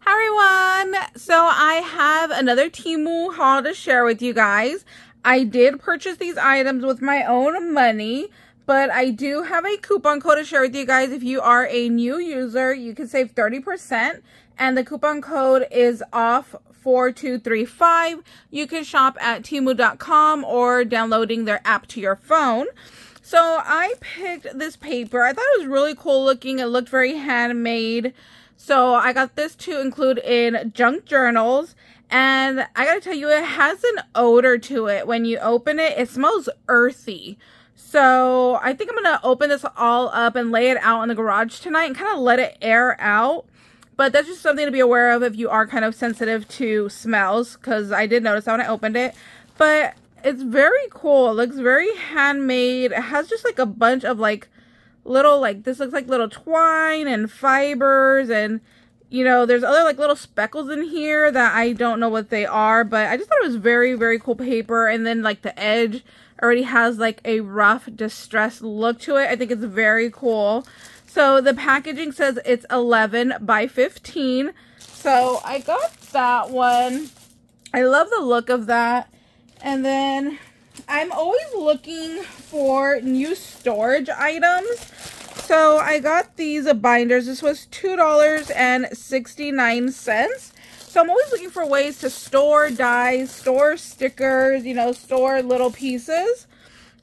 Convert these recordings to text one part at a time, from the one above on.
Hi everyone! So I have another Temu haul to share with you guys. I did purchase these items with my own money, but I do have a coupon code to share with you guys. If you are a new user, you can save 30%, and the coupon code is off4235. You can shop at temu.com or downloading their app to your phone. So I picked this paper. I thought it was really cool looking. It looked very handmade. So I got this to include in junk journals, and I gotta tell you, it has an odor to it. When you open it, it smells earthy. So I think I'm gonna open this all up and lay it out in the garage tonight and kind of let it air out. But that's just something to be aware of if you are kind of sensitive to smells, because I did notice that when I opened it. But it's very cool. It looks very handmade. It has just like a bunch of like little, like, this looks like little twine and fibers, and you know, there's other like little speckles in here that I don't know what they are, but I just thought it was very, very cool paper. And then like the edge already has like a rough, distressed look to it. I think it's very cool. So the packaging says it's 11 by 15. So I got that one. I love the look of that. And then I'm always looking for new storage items. So I got these binders. This was $2.69. So I'm always looking for ways to store dies, store stickers, you know, store little pieces.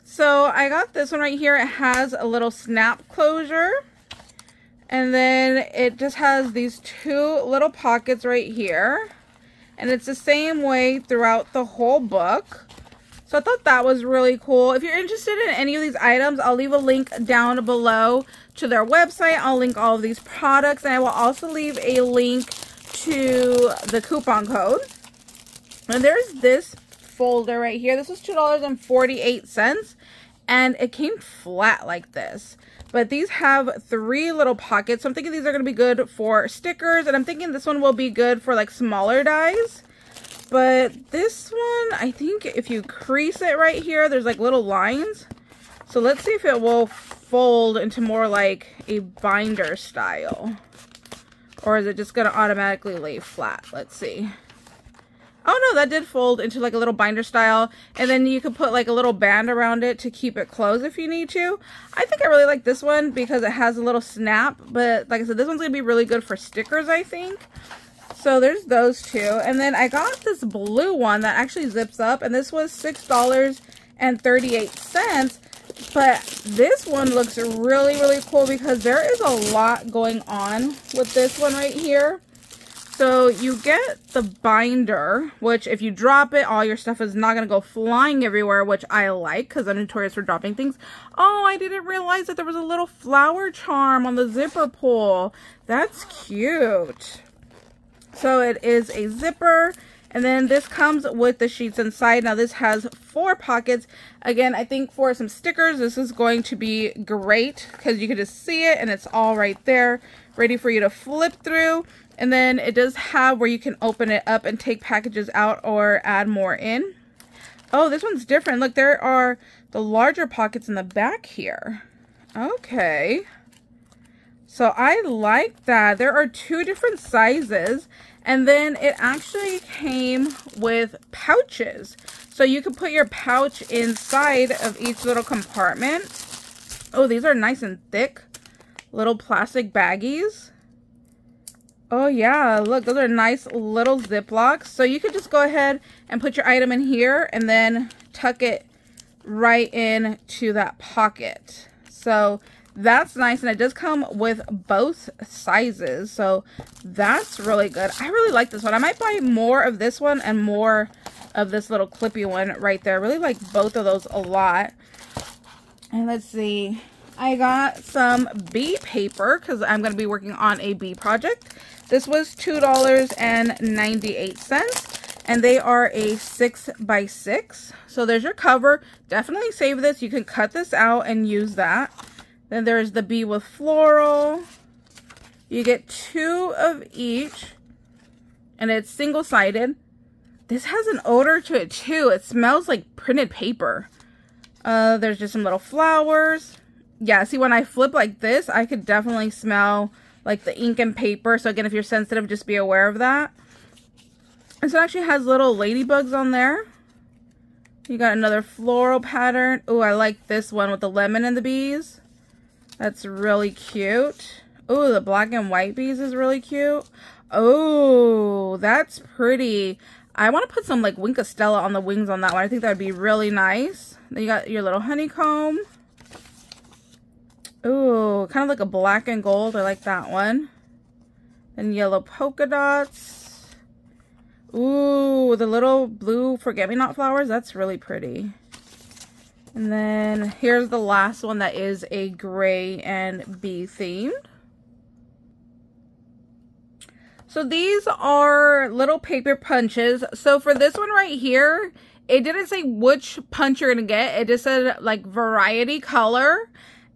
So I got this one right here. It has a little snap closure. And then it just has these two little pockets right here. And it's the same way throughout the whole book. So I thought that was really cool. If you're interested in any of these items, I'll leave a link down below to their website. I'll link all of these products, and I will also leave a link to the coupon code. And there's this folder right here. This was $2.48, and it came flat like this. But these have 3 little pockets, so I'm thinking these are going to be good for stickers, and I'm thinking this one will be good for like smaller dies. But this one, I think if you crease it right here, there's like little lines. So let's see if it will fold into more like a binder style. Or is it just going to automatically lay flat? Let's see. Oh no, that did fold into like a little binder style. And then you could put like a little band around it to keep it closed if you need to. I think I really like this one because it has a little snap. But like I said, this one's going to be really good for stickers, I think. So there's those two. And then I got this blue one that actually zips up, and this was $6.38. But this one looks really, really cool because there is a lot going on with this one right here. So you get the binder, which if you drop it, all your stuff is not going to go flying everywhere, which I like because I'm notorious for dropping things. Oh, I didn't realize that there was a little flower charm on the zipper pull. That's cute. So it is a zipper, and then this comes with the sheets inside. Now this has 4 pockets. Again, I think for some stickers, this is going to be great because you can just see it and it's all right there, ready for you to flip through. And then it does have where you can open it up and take packages out or add more in. Oh, this one's different. Look, there are the larger pockets in the back here. Okay. So I like that. There are 2 different sizes, and then it actually came with pouches. So you can put your pouch inside of each little compartment. Oh, these are nice and thick. Little plastic baggies. Oh yeah, look, those are nice little Ziplocs. So you could just go ahead and put your item in here and then tuck it right into that pocket. So that's nice, and it does come with both sizes, so that's really good. I really like this one. I might buy more of this one and more of this little clippy one right there. I really like both of those a lot. And let's see. I got some bee paper because I'm going to be working on a bee project. This was $2.98, and they are a 6 by 6. So there's your cover. Definitely save this. You can cut this out and use that. Then there's the bee with floral. You get 2 of each, and it's single-sided. This has an odor to it too. It smells like printed paper. There's just some little flowers. Yeah, see, when I flip like this, I could definitely smell like the ink and paper. So again, if you're sensitive, just be aware of that. And so it actually has little ladybugs on there. You got another floral pattern. Oh, I like this one with the lemon and the bees. That's really cute. Oh, the black and white bees is really cute. Oh, that's pretty. I want to put some like Wink of Stella on the wings on that one. I think that would be really nice. Then you got your little honeycomb. Ooh, kind of like a black and gold. I like that one. And yellow polka dots. Ooh, the little blue forget-me-not flowers. That's really pretty. And then here's the last one that is a gray and bee themed. So these are little paper punches. So for this one right here, it didn't say which punch you're gonna get. It just said like variety color.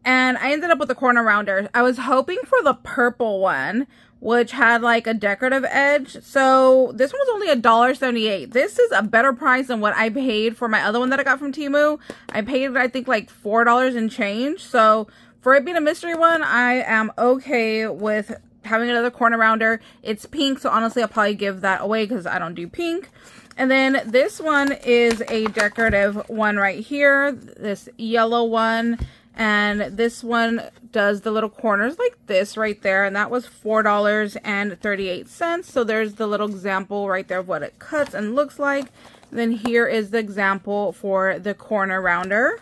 And I ended up with the corner rounder. I was hoping for the purple one, which had like a decorative edge. So this one was only $1.78. This is a better price than what I paid for my other one that I got from Temu. I paid, I think, like $4 and change. So for it being a mystery one, I am okay with having another corner rounder. It's pink, so honestly I'll probably give that away because I don't do pink. And then this one is a decorative one right here, this yellow one, and this one does the little corners like this right there, and that was $4.38. So there's the little example right there of what it cuts and looks like. And then here is the example for the corner rounder.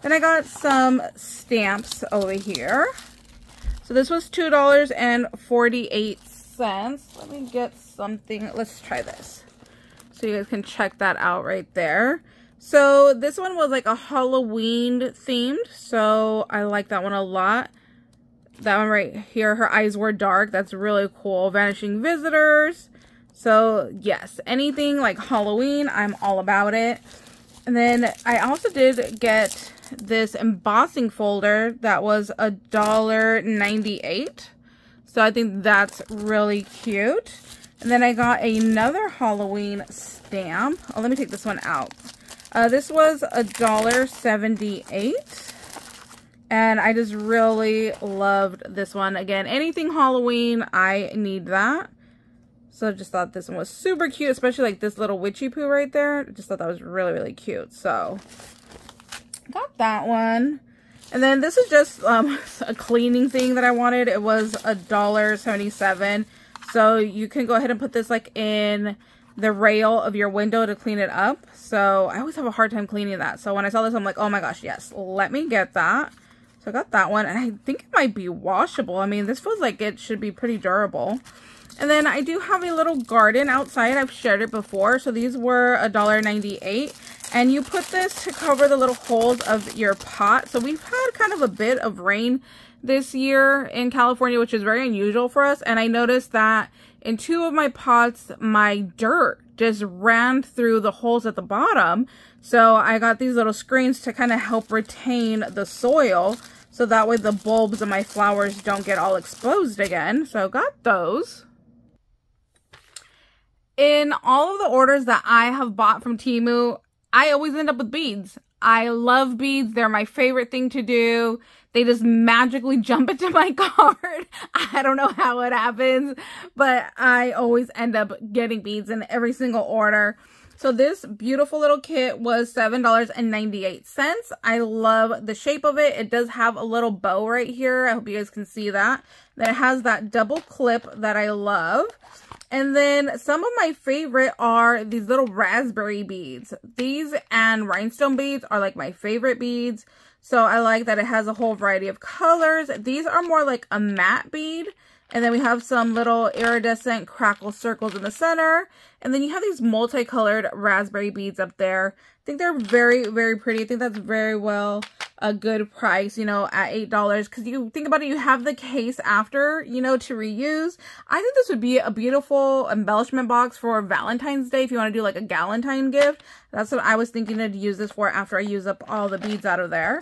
Then I got some stamps over here. So this was $2.48. Let me get something. Let's try this, so you guys can check that out right there. So this one was like a Halloween themed, so I like that one a lot. That one right here, her eyes were dark. That's really cool. Vanishing visitors. So yes, anything like Halloween, I'm all about it. And then I also did get this embossing folder that was $1.98. So I think that's really cute. And then I got another Halloween stamp. Oh, let me take this one out. This was $1.78. And I just really loved this one. Again, anything Halloween, I need that. So I just thought this one was super cute, especially like this little witchy poo right there. I just thought that was really, really cute. So got that one. And then this is just a cleaning thing that I wanted. It was $1.77. So you can go ahead and put this like in the rail of your window to clean it up. So I always have a hard time cleaning that. So when I saw this, I'm like, oh my gosh, yes, let me get that. So I got that one, and I think it might be washable. I mean, this feels like it should be pretty durable. And then I do have a little garden outside. I've shared it before. So these were $1.98. And you put this to cover the little holes of your pot. So we've had kind of a bit of rain this year in California, which is very unusual for us. And I noticed that in two of my pots, my dirt just ran through the holes at the bottom. So I got these little screens to kind of help retain the soil. So that way the bulbs of my flowers don't get all exposed again. So got those. In all of the orders that I have bought from Temu, I always end up with beads. I love beads. They're my favorite thing to do. They just magically jump into my cart. I don't know how it happens, but I always end up getting beads in every single order. So this beautiful little kit was $7.98. I love the shape of it. It does have a little bow right here. I hope you guys can see that. Then it has that double clip that I love. And then some of my favorite are these little raspberry beads. These and rhinestone beads are like my favorite beads. So I like that it has a whole variety of colors. These are more like a matte bead. And then we have some little iridescent crackle circles in the center. And then you have these multicolored raspberry beads up there. I think they're very, very pretty. I think that's very well a good price, you know, at $8. Because you think about it, you have the case after, you know, to reuse. I think this would be a beautiful embellishment box for Valentine's Day if you want to do like a Galentine gift. That's what I was thinking to use this for after I use up all the beads out of there.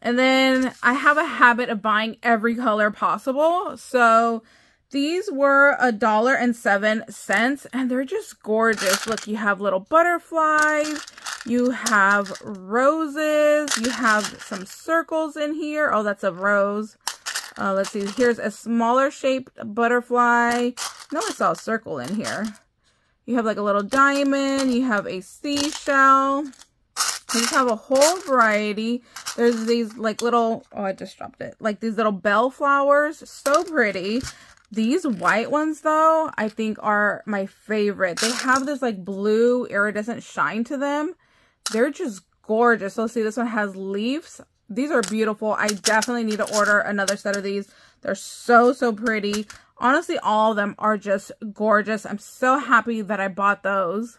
And then I have a habit of buying every color possible. So these were $1.07 and they're just gorgeous. Look, you have little butterflies, you have roses, you have some circles in here. Oh, that's a rose. Let's see, here's a smaller shaped butterfly. No, I saw a circle in here. You have like a little diamond, you have a seashell. You just have a whole variety. There's these like little, oh, I just dropped it. Like these little bell flowers, so pretty. These white ones though, I think are my favorite. They have this like blue iridescent shine to them. They're just gorgeous. So see, this one has leaves. These are beautiful. I definitely need to order another set of these. They're so, so pretty. Honestly, all of them are just gorgeous. I'm so happy that I bought those.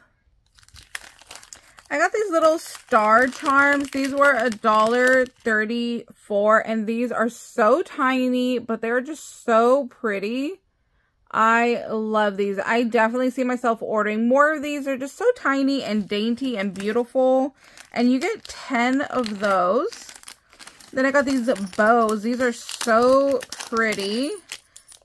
I got these little star charms. These were $1.34, and these are so tiny, but they're just so pretty. I love these. I definitely see myself ordering more of these. They're just so tiny and dainty and beautiful, and you get 10 of those. Then I got these bows. These are so pretty.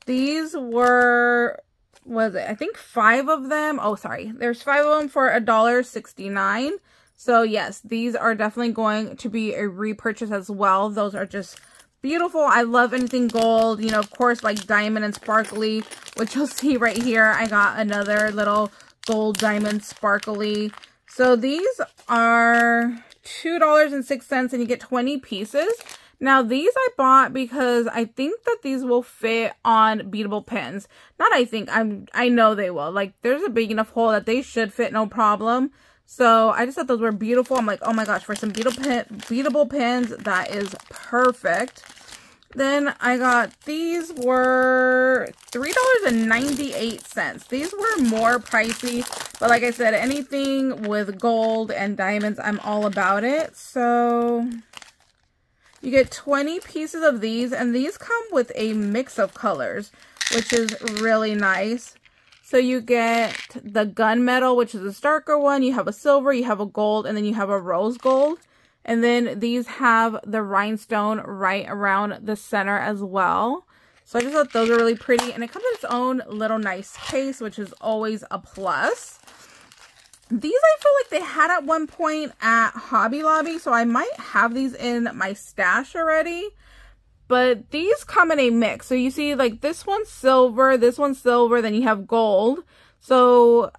These were, was it, I think 5 of them. Oh, sorry. There's 5 of them for $1.69. So yes, these are definitely going to be a repurchase as well. Those are just beautiful. I love anything gold, you know, of course, like diamond and sparkly, which you'll see right here. I got another little gold diamond sparkly. So these are $2.06, and you get 20 pieces. Now, these I bought because I think that these will fit on beadable pins. Not I think, I know they will. Like, there's a big enough hole that they should fit no problem. So, I just thought those were beautiful. I'm like, oh my gosh, for some beadable pins, that is perfect. Then I got, these were $3.98. These were more pricey, but like I said, anything with gold and diamonds, I'm all about it. So you get 20 pieces of these, and these come with a mix of colors, which is really nice. So you get the gunmetal, which is a darker one. You have a silver, you have a gold, and then you have a rose gold. And then these have the rhinestone right around the center as well. So I just thought those are really pretty. And it comes in its own little nice case, which is always a plus. These I feel like they had at one point at Hobby Lobby, so I might have these in my stash already. But these come in a mix. So you see like this one's silver, then you have gold. So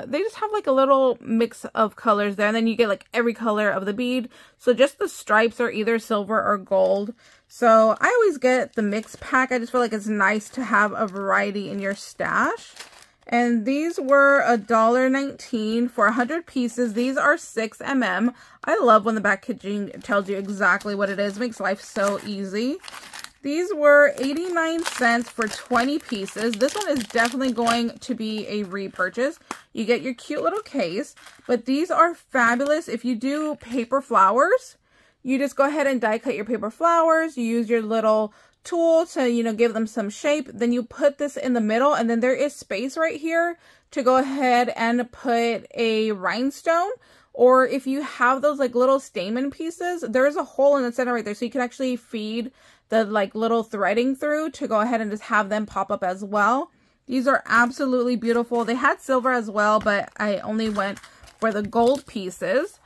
they just have like a little mix of colors there, and then you get like every color of the bead. So just the stripes are either silver or gold. So I always get the mix pack. I just feel like it's nice to have a variety in your stash. And these were $1.19 for 100 pieces. These are 6 mm. I love when the packaging tells you exactly what it is. It makes life so easy. These were 89 cents for 20 pieces. This one is definitely going to be a repurchase. You get your cute little case, but these are fabulous. If you do paper flowers, you just go ahead and die cut your paper flowers. You use your little tool to, you know, give them some shape. Then you put this in the middle, and then there is space right here to go ahead and put a rhinestone. Or if you have those like little stamen pieces, there's a hole in the center right there, so you can actually feed the like little threading through to go ahead and just have them pop up as well. These are absolutely beautiful. They had silver as well, but I only went for the gold pieces.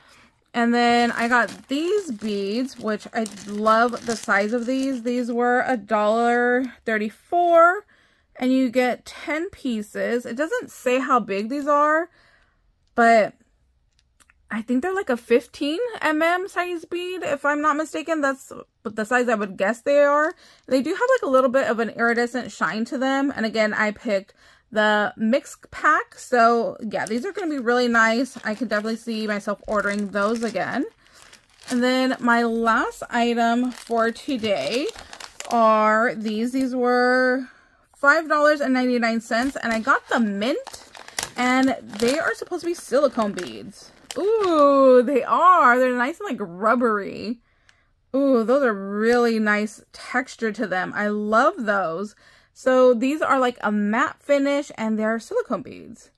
And then I got these beads, which I love the size of these. These were $1.34, and you get 10 pieces. It doesn't say how big these are, but I think they're like a 15 mm size bead, if I'm not mistaken. That's the size I would guess they are. They do have like a little bit of an iridescent shine to them. And again, I picked the mix pack. So yeah, these are going to be really nice. I could definitely see myself ordering those again. And then my last item for today are these. These were $5.99, and I got the mint, and they are supposed to be silicone beads. Ooh, they are. They're nice and like rubbery. Ooh, those are really nice texture to them. I love those. So these are like a matte finish, and they're silicone beads.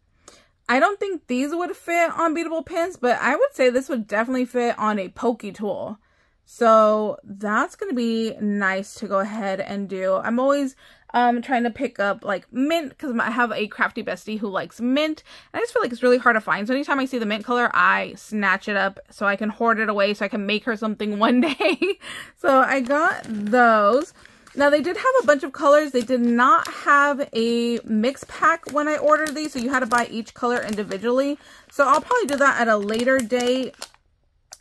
I don't think these would fit on beadable pins, but I would say this would definitely fit on a pokey tool. So that's going to be nice to go ahead and do. I'm always trying to pick up like mint, because I have a crafty bestie who likes mint, and I just feel like it's really hard to find. So anytime I see the mint color, I snatch it up so I can hoard it away so I can make her something one day. So I got those. Now they did have a bunch of colors. They did not have a mix pack when I ordered these, so you had to buy each color individually. So I'll probably do that at a later date.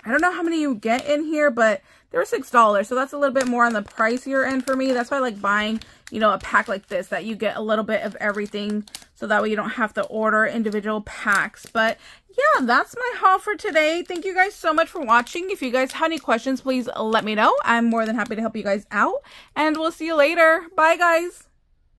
I don't know how many you get in here, but they're $6, so that's a little bit more on the pricier end for me. That's why I like buying, you know, a pack like this, that you get a little bit of everything, so that way you don't have to order individual packs. But yeah, that's my haul for today. Thank you guys so much for watching. If you guys have any questions, please let me know. I'm more than happy to help you guys out, and we'll see you later. Bye, guys.